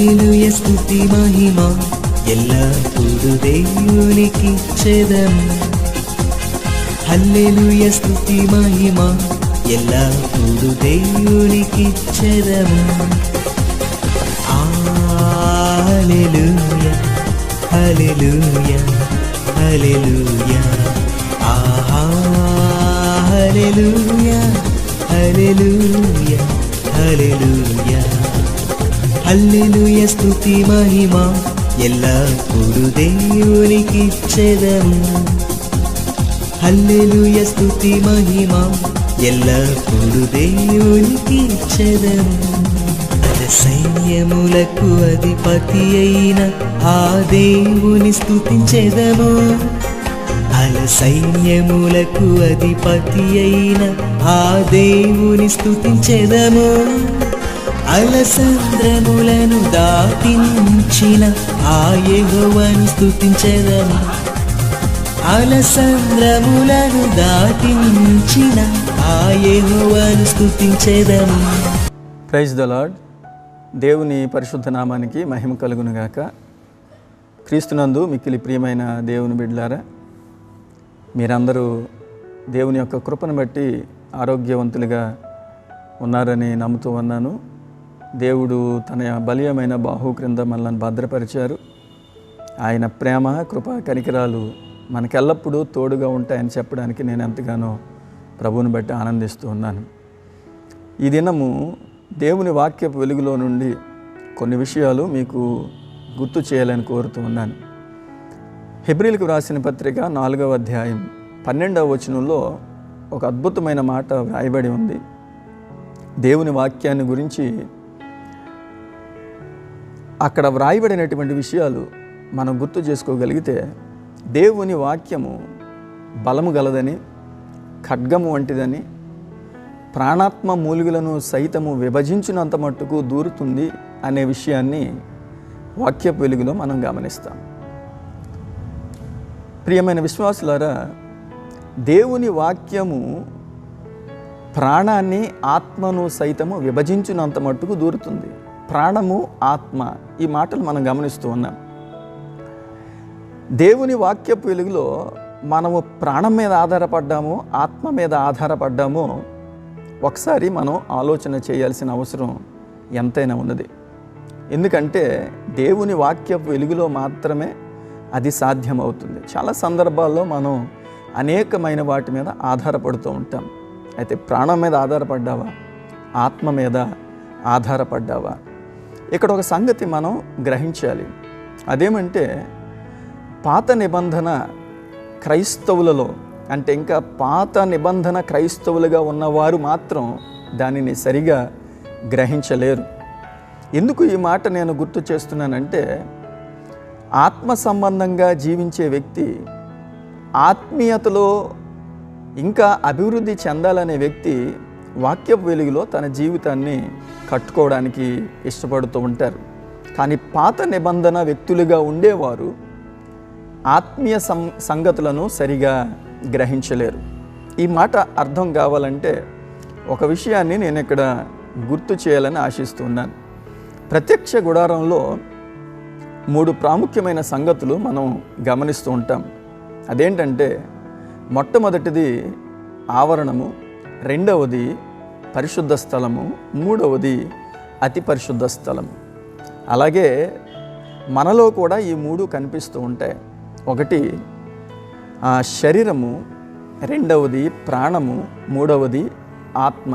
హల్లెలూయా స్తుతి మహిమ ఎల్లప్పుడూ దేవునికి చెదము. హల్లెలూయా స్తుతి మహిమ ఎల్లప్పుడూ దేవునికి చెదము. హల్లెలూయా హల్లెలూయా హల్లెలూయా హల్లెలూయా హల్లెలూయా హల్లెలూయా. హల్లెలూయా స్తుతి మహిమ ఎల్లప్పుడూ దేవునికి చెదము. హల్లెలూయా స్తుతి మహిమ ఎల్లప్పుడూ దేవునికి చెదము. సైన్యములకు అధిపతి అయిన ఆ దేవుని స్తుతించెదము. సైన్యములకు అధిపతి అయిన ఆ దేవుని స్తుతించెదము. అలసంద్రములను దాటించిన ఆ యెహోవాను స్తుతించెదము. అలసంద్రములను దాటించిన ఆ యెహోవాను స్తుతించెదము. Praise the lord. దేవుని పరిశుద్ధ నామానికి మహిమ కలుగునుగాక. క్రీస్తునందు మిక్కిలి ప్రియమైన దేవుని బిడ్డలారా, మీరందరూ దేవుని యొక్క కృపను బట్టి ఆరోగ్యవంతులుగా ఉన్నారని నమ్ముతూ ఉన్నాను. దేవుడు తన బలీయమైన బాహు క్రింద మనల్ని భద్రపరిచారు. ఆయన ప్రేమ, కృప, కనికరాలు మనకెల్లప్పుడూ తోడుగా ఉంటాయని చెప్పడానికి నేను ఎంతగానో ప్రభువుని బట్టి ఆనందిస్తూ ఉన్నాను. ఈ దినము దేవుని వాక్యపు వెలుగులో నుండి కొన్ని విషయాలు మీకు గుర్తు చేయాలని కోరుతూ ఉన్నాను. హెబ్రీలకు వ్రాసిన పత్రిక 4వ అధ్యాయం 12వ వచనంలో ఒక అద్భుతమైన మాట వ్రాయబడి ఉంది. దేవుని వాక్యాన్ని గురించి అక్కడ వ్రాయబడినటువంటి విషయాలు మనం గుర్తు చేసుకోగలిగితే, దేవుని వాక్యము బలము గలదని, ఖడ్గము వంటిదని, ప్రాణాత్మ మూలుగులను సైతము విభజించినంత మట్టుకు దూరుతుంది అనే విషయాన్ని వాక్యపు వెలుగులో మనం గమనిస్తాం. ప్రియమైన విశ్వాసులారా, దేవుని వాక్యము ప్రాణాన్ని, ఆత్మను సైతము విభజించినంత మట్టుకు దూరుతుంది. ప్రాణము, ఆత్మ, ఈ మాటలు మనం గమనిస్తూ ఉన్నాం. దేవుని వాక్యపు వెలుగులో మనము ప్రాణం మీద ఆధారపడ్డామో, ఆత్మ మీద ఆధారపడ్డామో ఒకసారి మనం ఆలోచన చేయాల్సిన అవసరం ఎంతైనా ఉన్నది. ఎందుకంటే దేవుని వాక్యపు వెలుగులో మాత్రమే అది సాధ్యమవుతుంది. చాలా సందర్భాల్లో మనం అనేకమైన వాటి మీద ఆధారపడుతూ ఉంటాం. అయితే ప్రాణం మీద ఆధారపడ్డావా, ఆత్మ మీద ఆధారపడ్డావా? ఇక్కడ ఒక సంగతి మనం గ్రహించాలి. అదేమంటే, పాత నిబంధన క్రైస్తవులలో, అంటే ఇంకా పాత నిబంధన క్రైస్తవులుగా ఉన్నవారు మాత్రం దానిని సరిగా గ్రహించలేరు. ఎందుకు ఈ మాట నేను గుర్తు చేస్తున్నానంటే, ఆత్మ సంబంధంగా జీవించే వ్యక్తి, ఆత్మీయతలో ఇంకా అభివృద్ధి చెందాలనే వ్యక్తి వాక్యపు వెలుగులో తన జీవితాన్ని కట్టుకోవడానికి ఇష్టపడుతూ ఉంటారు. కానీ పాత నిబంధన వ్యక్తులుగా ఉండేవారు ఆత్మీయ సంగతులను సరిగా గ్రహించలేరు. ఈ మాట అర్థం కావాలంటే ఒక విషయాన్ని నేను ఇక్కడ గుర్తు చేయాలని ఆశిస్తున్నాను. ప్రత్యక్ష గుడారంలో 3 ప్రాముఖ్యమైన సంగతులు మనం గమనిస్తూ ఉంటాం. అదేంటంటే, మొట్టమొదటిది ఆవరణము, రెండవది పరిశుద్ధ స్థలము, మూడవది అతి పరిశుద్ధ స్థలము. అలాగే మనలో కూడా ఈ 3 కనిపిస్తూ ఉంటాయి. ఒకటి శరీరము, రెండవది ప్రాణము, మూడవది ఆత్మ.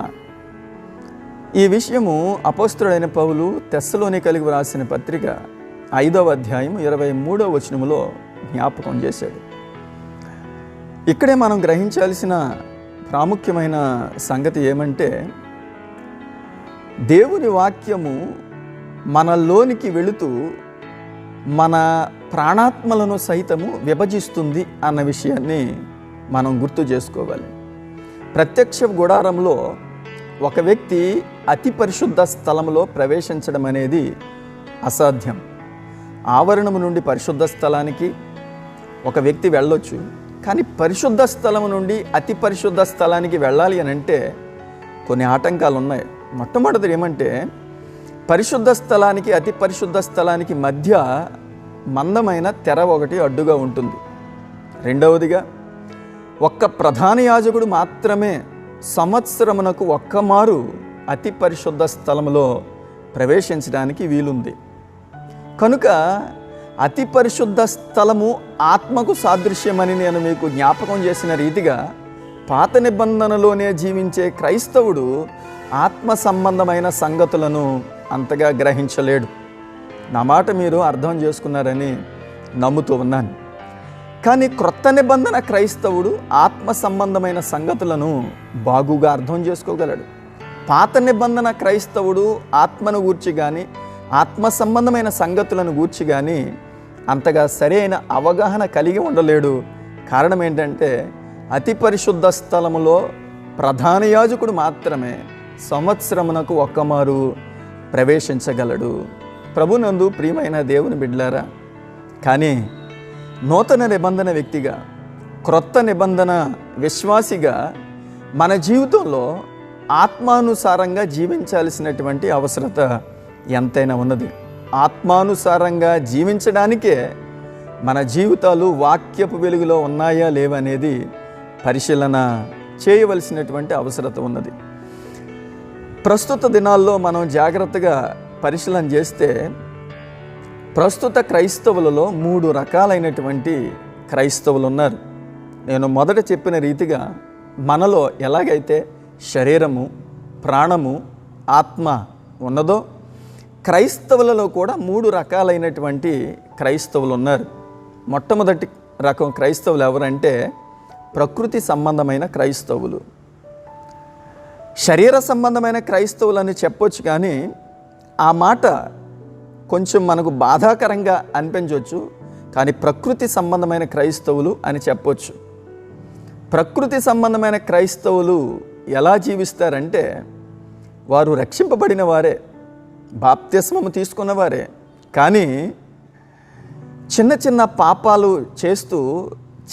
ఈ విషయము అపోస్తలుడైన పౌలు తెస్సలోనికలకు వ్రాసిన పత్రిక 5వ అధ్యాయం 23వ వచనములో జ్ఞాపకం చేశాడు. ఇక్కడే మనం గ్రహించాల్సిన ప్రాముఖ్యమైన సంగతి ఏమంటే, దేవుని వాక్యము మనలోనికి వెళుతూ మన ప్రాణాత్మలను సైతము విభజిస్తుంది అన్న విషయాన్ని మనం గుర్తు చేసుకోవాలి. ప్రత్యక్ష గుడారంలో ఒక వ్యక్తి అతి పరిశుద్ధ స్థలంలో ప్రవేశించడం అనేది అసాధ్యం. ఆవరణము నుండి పరిశుద్ధ స్థలానికి ఒక వ్యక్తి వెళ్ళొచ్చు, కానీ పరిశుద్ధ స్థలము నుండి అతి పరిశుద్ధ స్థలానికి వెళ్ళాలి అని అంటే కొన్ని ఆటంకాలు ఉన్నాయి. మొట్టమొదటిది ఏమంటే, పరిశుద్ధ స్థలానికి అతి పరిశుద్ధ స్థలానికి మధ్య మందమైన తెర ఒకటి అడ్డుగా ఉంటుంది. రెండవదిగా ఒక్క ప్రధాన యాజకుడు మాత్రమే సంవత్సరమునకు ఒక్కమారు అతి పరిశుద్ధ స్థలములో ప్రవేశించడానికి వీలుంది. కనుక అతి పరిశుద్ధ స్థలము ఆత్మకు సాదృశ్యమని నేను మీకు జ్ఞాపకం చేసిన రీతిగా పాత నిబంధనలోనే జీవించే క్రైస్తవుడు ఆత్మ సంబంధమైన సంగతులను అంతగా గ్రహించలేడు. నా మాట మీరు అర్థం చేసుకున్నారని నమ్ముతూ ఉన్నాను. కానీ క్రొత్త నిబంధన క్రైస్తవుడు ఆత్మ సంబంధమైన సంగతులను బాగుగా అర్థం చేసుకోగలడు. పాత నిబంధన క్రైస్తవుడు ఆత్మను గూర్చి కానీ ఆత్మ సంబంధమైన సంగతులను గూర్చి కానీ అంతగా సరైన అవగాహన కలిగి ఉండలేడు. కారణం ఏంటంటే అతి పరిశుద్ధ స్థలములో ప్రధాన యాజకుడు మాత్రమే సంవత్సరమునకు ఒక్కమారు ప్రవేశించగలడు. ప్రభునందు ప్రియమైన దేవుని బిడ్డలారా, కానీ నూతన నిబంధన వ్యక్తిగా, క్రొత్త నిబంధన విశ్వాసిగా మన జీవితంలో ఆత్మానుసారంగా జీవించాల్సినటువంటి అవసరత ఎంతైనా ఉన్నది. ఆత్మానుసారంగా జీవించడానికే మన జీవితాలు వాక్యపు వెలుగులో ఉన్నాయా లేవనేది పరిశీలన చేయవలసినటువంటి అవసరత ఉన్నది. ప్రస్తుత దినాల్లో మనం జాగ్రత్తగా పరిశీలన చేస్తే ప్రస్తుత క్రైస్తవులలో 3 రకాలైనటువంటి క్రైస్తవులు ఉన్నారు. నేను మొదట చెప్పిన రీతిగా మనలో ఎలాగైతే శరీరము, ప్రాణము, ఆత్మ ఉన్నదో క్రైస్తవులలో కూడా 3 రకాలైనటువంటి క్రైస్తవులు ఉన్నారు. మొట్టమొదటి రకం క్రైస్తవులు ఎవరంటే ప్రకృతి సంబంధమైన క్రైస్తవులు. శరీర సంబంధమైన క్రైస్తవులని చెప్పొచ్చు, కానీ ఆ మాట కొంచెం మనకు బాధాకరంగా అనిపించవచ్చు. కానీ ప్రకృతి సంబంధమైన క్రైస్తవులు అని చెప్పొచ్చు. ప్రకృతి సంబంధమైన క్రైస్తవులు ఎలా జీవిస్తారంటే వారు రక్షింపబడిన వారే, బాప్తిస్మము తీసుకున్నవారే, కానీ చిన్న చిన్న పాపాలు చేస్తూ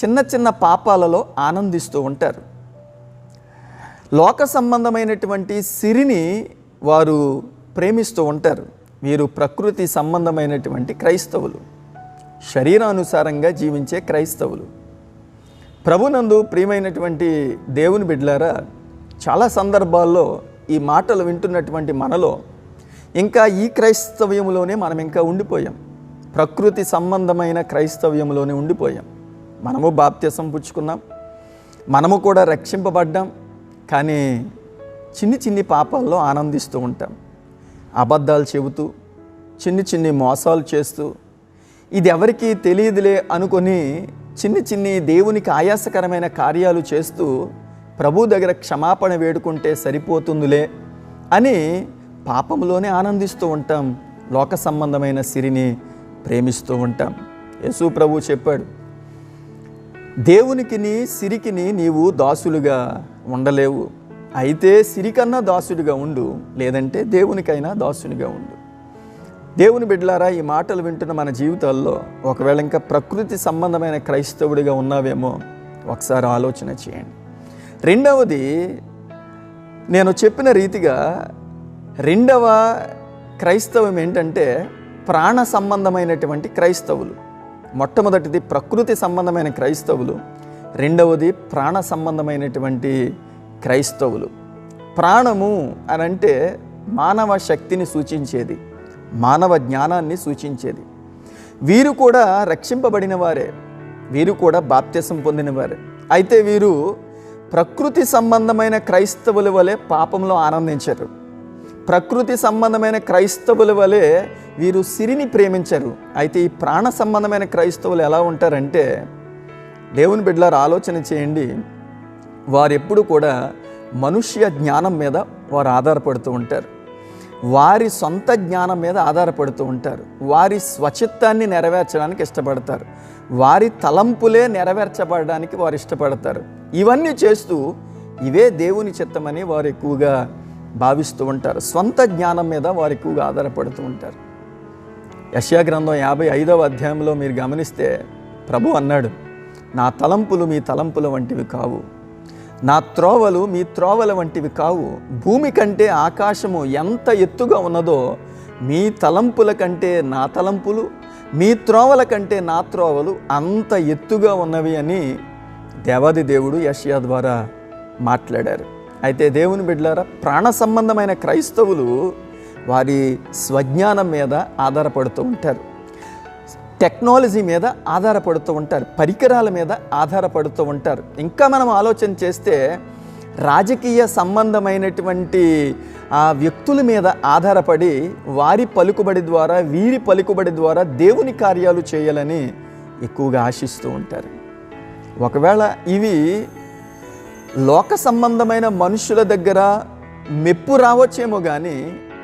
చిన్న చిన్న పాపాలలో ఆనందిస్తూ ఉంటారు. లోక సంబంధమైనటువంటి సిరిని వారు ప్రేమిస్తూ ఉంటారు. వీరు ప్రకృతి సంబంధమైనటువంటి క్రైస్తవులు, శరీరానుసారంగా జీవించే క్రైస్తవులు. ప్రభునందు ప్రియమైనటువంటి దేవుని బిడ్డలారా, చాలా సందర్భాల్లో ఈ మాటలు వింటున్నటువంటి మనలో ఇంకా ఈ క్రైస్తవ్యంలోనే మనం ఇంకా ఉండిపోయాం. ప్రకృతి సంబంధమైన క్రైస్తవ్యంలోనే ఉండిపోయాం. మనము బాప్తిసం పుచ్చుకున్నాం, మనము కూడా రక్షింపబడ్డాం, కానీ చిన్ని చిన్ని పాపాల్లో ఆనందిస్తూ ఉంటాం. అబద్ధాలు చెబుతూ, చిన్ని చిన్ని మోసాలు చేస్తూ, ఇది ఎవరికీ తెలియదులే అనుకొని చిన్ని చిన్ని దేవునికి ఆయాసకరమైన కార్యాలు చేస్తూ ప్రభు దగ్గర క్షమాపణ వేడుకుంటే సరిపోతుందిలే అని పాపంలోనే ఆనందిస్తూ ఉంటాం. లోక సంబంధమైన సిరిని ప్రేమిస్తూ ఉంటాం. యేసు ప్రభు చెప్పాడు, దేవునికిని సిరికిని నీవు దాసులుగా ఉండలేవు. అయితే సిరికన్నా దాసుడిగా ఉండు, లేదంటే దేవునికైనా దాసునిగా ఉండు. దేవుని బిడ్డలారా, ఈ మాటలు వింటున్న మన జీవితాల్లో ఒకవేళ ఇంకా ప్రకృతి సంబంధమైన క్రైస్తవుడిగా ఉన్నావేమో ఒకసారి ఆలోచన చేయండి. రెండవది, నేను చెప్పిన రీతిగా రెండవ క్రైస్తవం ఏంటంటే ప్రాణ సంబంధమైనటువంటి క్రైస్తవులు. మొట్టమొదటిది ప్రకృతి సంబంధమైన క్రైస్తవులు, రెండవది ప్రాణ సంబంధమైనటువంటి క్రైస్తవులు. ప్రాణము అని అంటే మానవ శక్తిని సూచించేది, మానవ జ్ఞానాన్ని సూచించేది. వీరు కూడా రక్షింపబడిన వారే, వీరు కూడా బాప్తిసం పొందినవారే. అయితే వీరు ప్రకృతి సంబంధమైన క్రైస్తవుల వలె పాపంలో ఆనందించరు. ప్రకృతి సంబంధమైన క్రైస్తవుల వలె వీరు సిరిని ప్రేమించరు. అయితే ఈ ప్రాణ సంబంధమైన క్రైస్తవులు ఎలా ఉంటారంటే, దేవుని బిడ్డలారా ఆలోచన చేయండి, వారెప్పుడు కూడా మనుష్య జ్ఞానం మీద వారు ఆధారపడుతూ ఉంటారు. వారి సొంత జ్ఞానం మీద ఆధారపడుతూ ఉంటారు. వారి స్వచిత్తాన్ని నెరవేర్చడానికి ఇష్టపడతారు. వారి తలంపులే నెరవేర్చబడడానికి వారు ఇష్టపడతారు. ఇవన్నీ చేస్తూ ఇవే దేవుని చిత్తమని వారు ఎక్కువగా భావిస్తూ ఉంటారు. స్వంత జ్ఞానం మీద వారు ఎక్కువగా ఆధారపడుతూ ఉంటారు. యెషయా గ్రంథం 55వ అధ్యాయంలో మీరు గమనిస్తే ప్రభు అన్నాడు, నా తలంపులు మీ తలంపుల వంటివి కావు, నా త్రోవలు మీ త్రోవల వంటివి కావు. భూమి కంటే ఆకాశము ఎంత ఎత్తుగా ఉన్నదో మీ తలంపుల కంటే నా తలంపులు, మీ త్రోవల కంటే నా త్రోవలు అంత ఎత్తుగా ఉన్నవి అని దేవాది దేవుడు యెషయా ద్వారా మాట్లాడారు. అయితే దేవుని బిడ్డలారా, ప్రాణ సంబంధమైన క్రైస్తవులు వారి స్వజ్ఞానం మీద ఆధారపడుతూ ఉంటారు, టెక్నాలజీ మీద ఆధారపడుతూ ఉంటారు, పరికరాల మీద ఆధారపడుతూ ఉంటారు. ఇంకా మనం ఆలోచన చేస్తే రాజకీయ సంబంధమైనటువంటి ఆ వ్యక్తుల మీద ఆధారపడి వారి పలుకుబడి ద్వారా, వీరి పలుకుబడి ద్వారా దేవుని కార్యాలు చేయాలని ఎక్కువగా ఆశిస్తూ ఉంటారు. ఒకవేళ ఇవి లోక సంబంధమైన మనుషుల దగ్గర మెప్పు రావచ్చేమో కానీ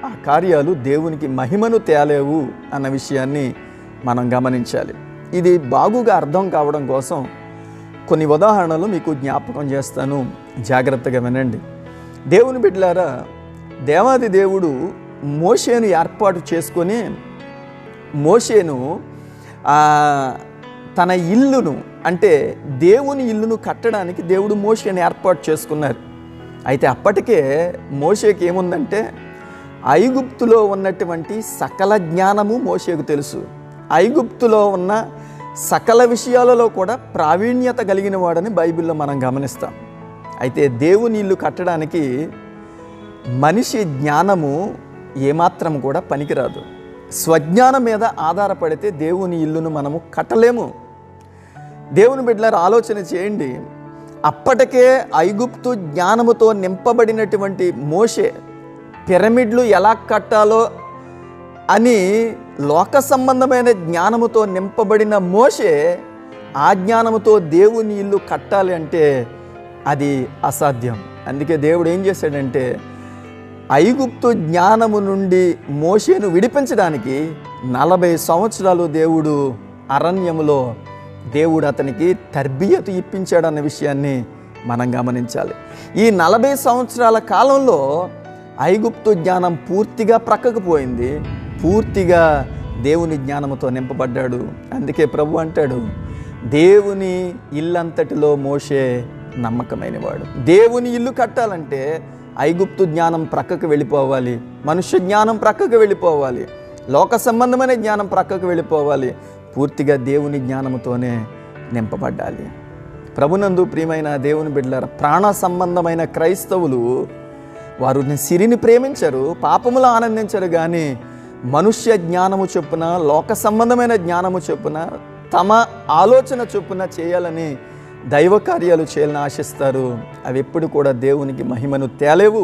ఆ కార్యాలు దేవునికి మహిమను తేలేవు అన్న విషయాన్ని మనం గమనించాలి. ఇది బాగుగా అర్థం కావడం కోసం కొన్ని ఉదాహరణలు మీకు జ్ఞాపకం చేస్తాను, జాగ్రత్తగా వినండి. దేవుని బిడ్డలారా, దేవాది దేవుడు మోషేను ఏర్పాటు చేసుకొని మోషేను తన ఇల్లును, అంటే దేవుని ఇల్లును కట్టడానికి దేవుడు మోషేను ఏర్పాటు చేసుకున్నారు. అయితే అప్పటికే మోషేకి ఏముందంటే ఐగుప్తులో ఉన్నటువంటి సకల జ్ఞానము మోషేకు తెలుసు. ఐగుప్తులో ఉన్న సకల విషయాలలో కూడా ప్రావీణ్యత కలిగిన వాడని బైబిల్లో మనం గమనిస్తాం. అయితే దేవుని ఇల్లు కట్టడానికి మనిషి జ్ఞానము ఏమాత్రం కూడా పనికిరాదు. స్వజ్ఞానం మీద ఆధారపడితే దేవుని ఇల్లును మనము కట్టలేము. దేవుని బిడ్డలారా, ఆలోచన చేయండి. అప్పటికే ఐగుప్తు జ్ఞానముతో నింపబడినటువంటి మోషే పిరమిడ్లు ఎలా కట్టాలో అని లోక సంబంధమైన జ్ఞానముతో నింపబడిన మోషే ఆ జ్ఞానముతో దేవుని ఇల్లు కట్టాలి అంటే అది అసాధ్యం. అందుకే దేవుడు ఏం చేశాడంటే ఐగుప్తు జ్ఞానము నుండి మోషేను విడిపించడానికి 40 సంవత్సరాలు దేవుడు అరణ్యములో దేవుడు అతనికి తర్బియతు ఇప్పించాడన్న విషయాన్ని మనం గమనించాలి. ఈ 40 సంవత్సరాల కాలంలో ఐగుప్తు జ్ఞానం పూర్తిగా ప్రక్కకు పోయింది, పూర్తిగా దేవుని జ్ఞానముతో నింపబడ్డాడు. అందుకే ప్రభు అంటాడు, దేవుని ఇల్లంతటిలో మోషే నమ్మకమైనవాడు. దేవుని ఇల్లు కట్టాలంటే ఐగుప్తు జ్ఞానం ప్రక్కకు వెళ్ళిపోవాలి, మనుష్య జ్ఞానం ప్రక్కకు వెళ్ళిపోవాలి, లోక సంబంధమైన జ్ఞానం ప్రక్కకు వెళ్ళిపోవాలి, పూర్తిగా దేవుని జ్ఞానముతోనే నింపబడాలి. ప్రభునందు ప్రియమైన దేవుని బిడ్డలారా, ప్రాణ సంబంధమైన క్రైస్తవులు వారు సిరిని ప్రేమించరు, పాపములు ఆనందించరు, కానీ మనుష్య జ్ఞానము చొప్పున, లోక సంబంధమైన జ్ఞానము చొప్పున, తమ ఆలోచన చొప్పున చేయాలని దైవ కార్యాలు చేయాలని ఆశిస్తారు. అవి ఎప్పుడు కూడా దేవునికి మహిమను తేలేవు.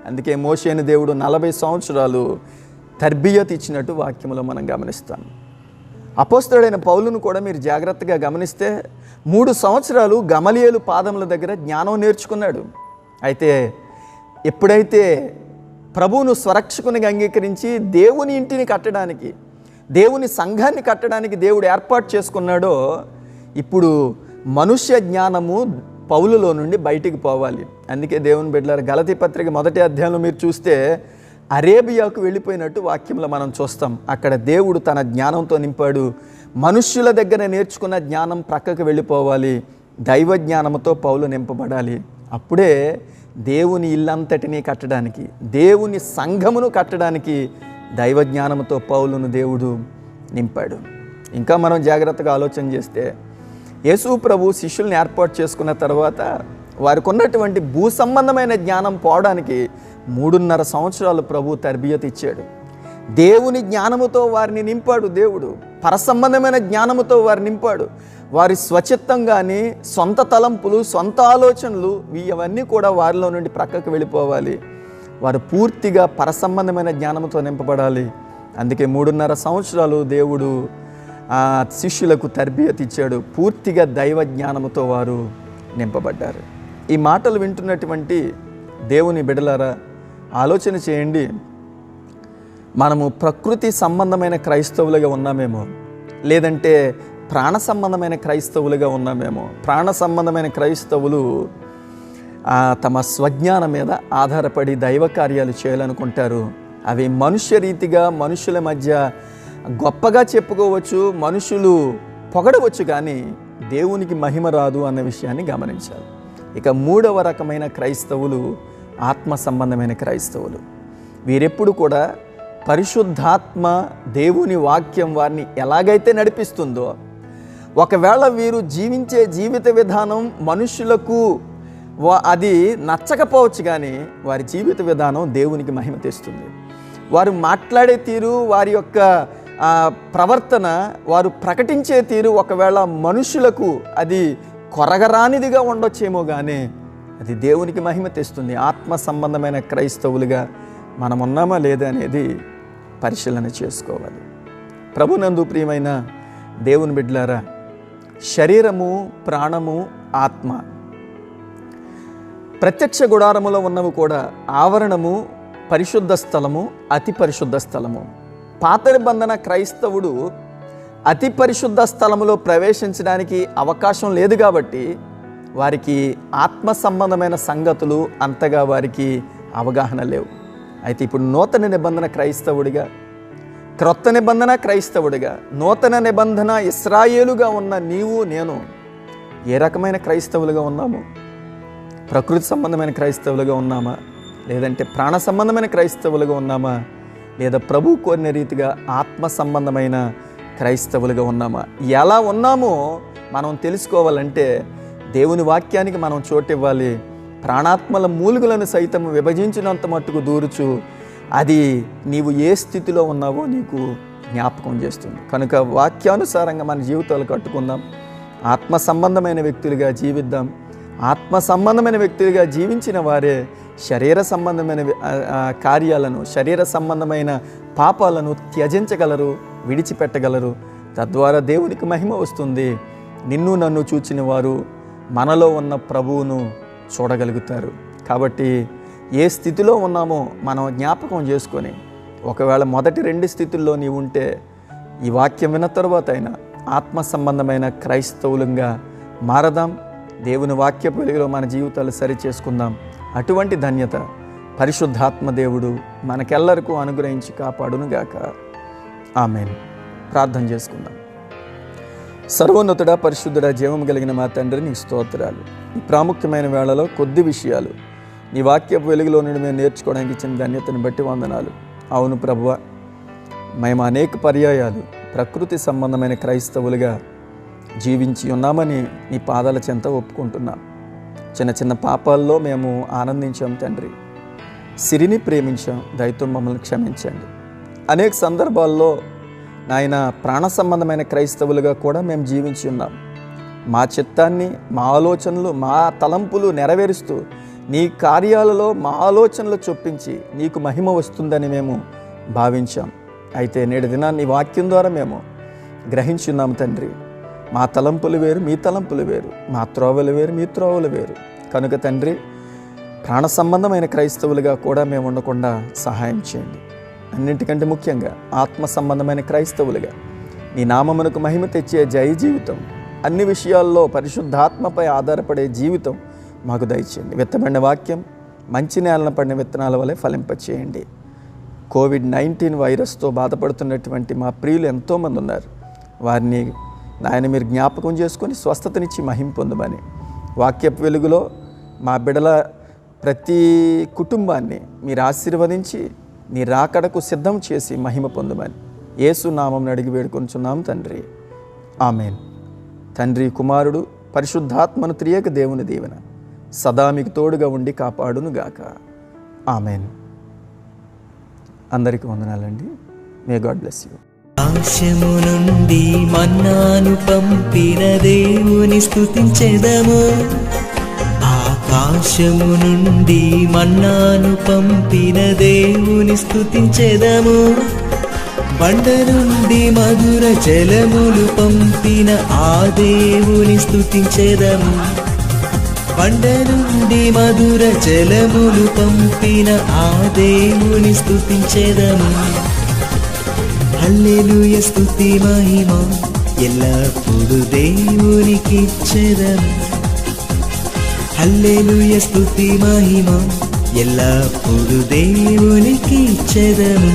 అందుకే మోషేను దేవుడు 40 సంవత్సరాలు తర్బియత్ ఇచ్చినట్టు వాక్యములో మనం గమనిస్తాం. అపోస్తలుడైన పౌలును కూడా మీరు జాగ్రత్తగా గమనిస్తే 3 సంవత్సరాలు గమలియేలు పాదముల దగ్గర జ్ఞానం నేర్చుకున్నాడు. అయితే ఎప్పుడైతే ప్రభువును స్వరక్షకునిగా అంగీకరించి దేవుని ఇంటిని కట్టడానికి, దేవుని సంఘాన్ని కట్టడానికి దేవుడు ఏర్పాటు చేసుకున్నాడో, ఇప్పుడు మనుష్య జ్ఞానము పౌలులో నుండి బయటికి పోవాలి. అందుకే దేవుని బిడ్డలారా, గలతీ పత్రిక 1వ అధ్యాయంలో మీరు చూస్తే అరేబియాకు వెళ్ళిపోయినట్టు వాక్యంలో మనం చూస్తాం. అక్కడ దేవుడు తన జ్ఞానంతో నింపాడు. మనుష్యుల దగ్గర నేర్చుకున్న జ్ఞానం ప్రక్కకు వెళ్ళిపోవాలి, దైవ జ్ఞానంతో పౌలు నింపబడాలి. అప్పుడే దేవుని ఇల్లంతటినీ కట్టడానికి, దేవుని సంఘమును కట్టడానికి దైవ జ్ఞానంతో పౌలును దేవుడు నింపాడు. ఇంకా మనం జాగ్రత్తగా ఆలోచన చేస్తే యేసు ప్రభు శిష్యుల్ని ఏర్పాటు చేసుకున్న తర్వాత వారికి ఉన్నటువంటి భూ సంబంధమైన జ్ఞానం పోవడానికి 3.5 సంవత్సరాలు ప్రభు తర్బియత్ ఇచ్చాడు. దేవుని జ్ఞానముతో వారిని నింపాడు దేవుడు, పరసంబంధమైన జ్ఞానముతో వారిని నింపాడు. వారి స్వచిత్తం కానీ, సొంత తలంపులు, సొంత ఆలోచనలు, ఇవన్నీ కూడా వారిలో నుండి ప్రక్కకు వెళ్ళిపోవాలి. వారు పూర్తిగా పరసంబంధమైన జ్ఞానంతో నింపబడాలి. అందుకే 3.5 సంవత్సరాలు దేవుడు ఆ శిష్యులకు తర్బియత్ ఇచ్చాడు. పూర్తిగా దైవ జ్ఞానముతో వారు నింపబడ్డారు. ఈ మాటలు వింటున్నటువంటి దేవుని బిడ్డలారా, ఆలోచన చేయండి. మనము ప్రకృతి సంబంధమైన క్రైస్తవులుగా ఉన్నామేమో, లేదంటే ప్రాణ సంబంధమైన క్రైస్తవులుగా ఉన్నామేమో. ప్రాణ సంబంధమైన క్రైస్తవులు తమ స్వజ్ఞానం మీద ఆధారపడి దైవ కార్యాలు చేయాలనుకుంటారు. అవి మనుష్య రీతిగా మనుషుల మధ్య గొప్పగా చెప్పుకోవచ్చు, మనుషులు పొగడవచ్చు, కానీ దేవునికి మహిమ రాదు అన్న విషయాన్ని గమనించాలి. ఇక 3వ రకమైన క్రైస్తవులు ఆత్మ సంబంధమైన క్రైస్తవులు. వీరెప్పుడు కూడా పరిశుద్ధాత్మ దేవుని వాక్యం వారిని ఎలాగైతే నడిపిస్తుందో, ఒకవేళ వీరు జీవించే జీవిత విధానం మనుషులకు అది నచ్చకపోవచ్చు, కానీ వారి జీవిత విధానం దేవునికి మహిమ తెస్తుంది. వారు మాట్లాడే తీరు, వారి యొక్క ప్రవర్తన, వారు ప్రకటించే తీరు ఒకవేళ మనుషులకు అది కొరగరానిదిగా ఉండొచ్చేమో, కానీ అది దేవునికి మహిమ తెస్తుంది. ఆత్మ సంబంధమైన క్రైస్తవులుగా మనం ఉన్నామా లేదా అనేది పరిశీలన చేసుకోవాలి. ప్రభునందు ప్రియమైన దేవుని బిడ్డలారా, శరీరము, ప్రాణము, ఆత్మ, ప్రత్యక్ష గుడారములో ఉన్నవి కూడా ఆవరణము, పరిశుద్ధ స్థలము, అతి పరిశుద్ధ స్థలము. పాత నిబంధన క్రైస్తవుడు అతి పరిశుద్ధ స్థలములో ప్రవేశించడానికి అవకాశం లేదు కాబట్టి వారికి ఆత్మ సంబంధమైన సంగతులు అంతగా వారికి అవగాహన లేవు. అయితే ఇప్పుడు నూతన నిబంధన క్రైస్తవుడిగా, క్రొత్త నిబంధన క్రైస్తవుడిగా, నూతన నిబంధన ఇశ్రాయేలుగా ఉన్న నీవు నేను ఏ రకమైన క్రైస్తవులుగా ఉన్నాము? ప్రకృతి సంబంధమైన క్రైస్తవులుగా ఉన్నామా, లేదంటే ప్రాణ సంబంధమైన క్రైస్తవులుగా ఉన్నామా, లేదా ప్రభు కోరిన రీతిగా ఆత్మ సంబంధమైన క్రైస్తవులుగా ఉన్నామా? ఎలా ఉన్నామో మనం తెలుసుకోవాలంటే దేవుని వాక్యానికి మనం చోటివ్వాలి. ప్రాణాత్మల మూలుగులను సైతం విభజించినంత మట్టుకు దూరుచు అది నీవు ఏ స్థితిలో ఉన్నావో నీకు జ్ఞాపకం చేస్తుంది. కనుక వాక్యానుసారంగా మన జీవితాలు కట్టుకుందాం, ఆత్మ సంబంధమైన వ్యక్తులుగా జీవిద్దాం. ఆత్మ సంబంధమైన వ్యక్తులుగా జీవించిన వారే శరీర సంబంధమైన కార్యాలను, శరీర సంబంధమైన పాపాలను త్యజించగలరు, విడిచిపెట్టగలరు. తద్వారా దేవునికి మహిమ వస్తుంది. నిన్ను నన్ను చూచిన వారు మనలో ఉన్న ప్రభువును చూడగలుగుతారు. కాబట్టి ఏ స్థితిలో ఉన్నామో మనం జ్ఞాపకం చేసుకొని, ఒకవేళ మొదటి 2 స్థితుల్లో నీవు ఉంటే ఈ వాక్యం విన్న తర్వాత అయినా ఆత్మ సంబంధమైన క్రైస్తవులంగా మారదాం. దేవుని వాక్యపు వెలుగులో మన జీవితాలు సరి చేసుకుందాం. అటువంటి ధన్యత పరిశుద్ధాత్మ దేవుడు మనకెల్లరికూ అనుగ్రహించి కాపాడునుగాక. ఆమేన్. ప్రార్థన చేసుకుందాం. సర్వోన్నతుడా, పరిశుద్ధుడా, జీవం కలిగిన మా తండ్రి, నీకు స్తోత్రాలు. ఈ ప్రాముఖ్యమైన వేళలో కొద్ది విషయాలు నీ వాక్యపు వెలుగులో నుండి మేము నేర్చుకోవడానికి ఇచ్చిన ధన్యతను బట్టి వందనాలు. అవును ప్రభువా, మేము అనేక పర్యాయాలు ప్రకృతి సంబంధమైన క్రైస్తవులుగా జీవించి ఉన్నామని నీ పాదాల చెంత ఒప్పుకుంటున్నాం. చిన్న చిన్న పాపాల్లో మేము ఆనందించాం తండ్రి, సిరిని ప్రేమించాం, దయతో మమ్మల్ని క్షమించండి. అనేక సందర్భాల్లో నాయన ప్రాణ సంబంధమైన క్రైస్తవులుగా కూడా మేము జీవించి ఉన్నాం. మా చిత్తాన్ని, మా ఆలోచనలు, మా తలంపులు నెరవేరుస్తూ నీ కార్యాలలో మా ఆలోచనలు చొప్పించి నీకు మహిమ వస్తుందని మేము భావించాం. అయితే నేటి దినాన్ని నీ వాక్యం ద్వారా మేము గ్రహించున్నాం తండ్రి. మా తలంపులు వేరు, మీ తలంపులు వేరు, మా త్రోవలు వేరు, మీ త్రోవలు వేరు. కనుక తండ్రి, ప్రాణ సంబంధమైన క్రైస్తవులుగా కూడా మేము ఉండకుండా సహాయం చేయండి. అన్నింటికంటే ముఖ్యంగా ఆత్మ సంబంధమైన క్రైస్తవులుగా నీ నామమునకు మహిమ తెచ్చే జయ జీవితం, అన్ని విషయాల్లో పరిశుద్ధాత్మపై ఆధారపడే జీవితం మాకు దయచేయండి. విత్తబడిన వాక్యం మంచి నేలన పడిన విత్తనాల వలె ఫలింపచేయండి. కోవిడ్-19 వైరస్తో బాధపడుతున్నటువంటి మా ప్రియులు ఎంతోమంది ఉన్నారు. వారిని నాయన మీరు జ్ఞాపకం చేసుకొని స్వస్థతనిచ్చి మహిమ పొందమని, వాక్యపు వెలుగులో మా బిడల ప్రతి కుటుంబాన్ని మీరు ఆశీర్వదించి నీ రాకడకు సిద్ధం చేసి మహిమ పొందమని యేసు నామమున అడిగి వేడుకొనుచున్నాం తండ్రి. ఆమేన్. తండ్రి, కుమారుడు, పరిశుద్ధాత్మను త్రియక దేవుని దీవెన సదా మీకు తోడుగా ఉండి కాపాడునుగాక. ఆమేన్. అందరికీ వందనాలండి. May God bless you. ఆకాశము నుండి మన్నాను పంపిన దేవుని స్తుతించెదము. ఆకాశము నుండి మన్నాను పంపిన దేవుని స్తుతించెదము. బండ నుండి మధుర జలములు పంపిన ఆ దేవుని స్తుతించెదము. బండ నుండి మధుర జలములు పంపిన ఆ దేవుని స్తుతించెదము. హల్లెలూయా, స్తుతి మహిమ ఎల్లప్పుడు దేవునికి ఇచ్చెదము. హల్లెలూయా, స్తుతి మహిమ ఎల్లప్పుడు దేవునికి ఇచ్చెదము.